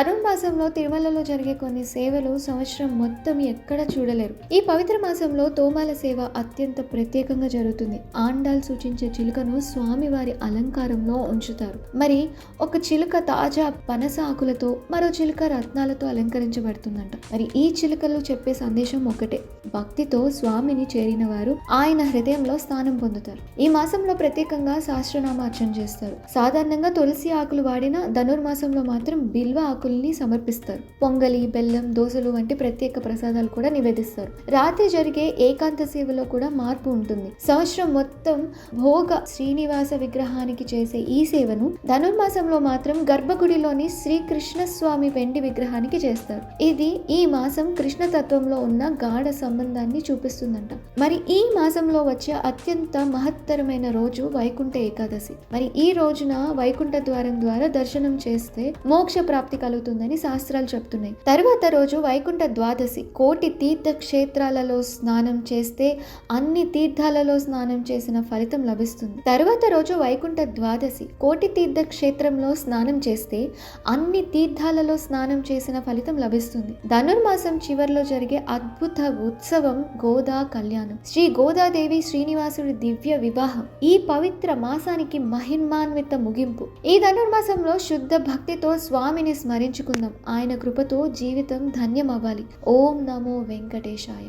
ధనుర్మాసంలో తిరుమలలో జరిగే కొన్ని సేవలు సంవత్సరం మొత్తం ఎక్కడ చూడలేరు. ఈ పవిత్ర మాసంలో తోమాల సేవ అత్యంత ప్రత్యేకంగా జరుగుతుంది. ఆండాల్ సూచించే చిలుకను స్వామివారి అలంకారంలో ఉంచుతారు. మరి ఒక చిలుక తాజా పనస ఆకులతో, మరో చిలుక రత్నాలతో అలంకరించబడుతుందంట. మరి ఈ చిలుకలు చెప్పే సందేశం ఒకటే: భక్తితో స్వామిని చేరిన వారు ఆయన హృదయంలో స్థానం పొందుతారు. ఈ మాసంలో ప్రత్యేకంగా సహస్రనామార్చన చేస్తారు. సాధారణంగా తులసి ఆకులు వాడిన ధనుర్మాసంలో మాత్రం బిల్వ ఆకుల్ని సమర్పిస్తారు. పొంగలి, బెల్లం, దోసలు వంటి ప్రత్యేక ప్రసాదాలు కూడా నివేదిస్తారు. రాత్రి జరిగే ఏకాంత సేవలో కూడా మార్పు ఉంటుంది. సంవత్సరం మొత్తం భోగ శ్రీనివాస విగ్రహానికి చేసే ఈ సేవను ధనుర్మాసంలో మాత్రం గర్భగుడిలోని శ్రీకృష్ణ స్వామి వెండి విగ్రహానికి చేస్తారు. ఇది ఈ మాసం కృష్ణ తత్వంలో ఉన్న గాఢ సంబంధాన్ని చూపిస్తుందంట. మరి ఈ మాసంలో వచ్చే అత్యంత మహత్తరమైన రోజు వైకుంఠ ఏకాదశి. మరి ఈ రోజున వైకుంఠ ద్వారం ద్వారా దర్శనం చేస్తే మోక్ష ప్రాప్తి కలుగుతుందని శాస్త్రాలు చెప్తున్నాయి. తరువాత రోజు వైకుంఠ ద్వాదశి. కోటి తీర్థ క్షేత్రాలలో స్నానం చేస్తే అన్ని తీర్థాలలో స్నానం చేసిన ఫలితం లభిస్తుంది. తరువాత రోజు వైకుంఠ ద్వాదశి. కోటి తీర్థ క్షేత్రంలో స్నానం చేస్తే అన్ని తీర్థాలలో స్నానం చేసిన ఫలితం లభిస్తుంది. ధనుర్మాసం చివరిలో జరిగే అద్భుత ఉత్సవం గోదా కళ్యాణం. శ్రీ గోదాదేవి శ్రీనివాసుడి దివ్య వివాహం ఈ పవిత్ర మాసానికి మహిమాన్విత ముగింపు. ఈ ధనుర్మాసంలో శుద్ధ భక్తితో స్వామిని స్మరించుకుందాం. ఆయన కృపతో జీవితం ధన్యం అవ్వాలి. ఓం నమో వెంకటేశాయ.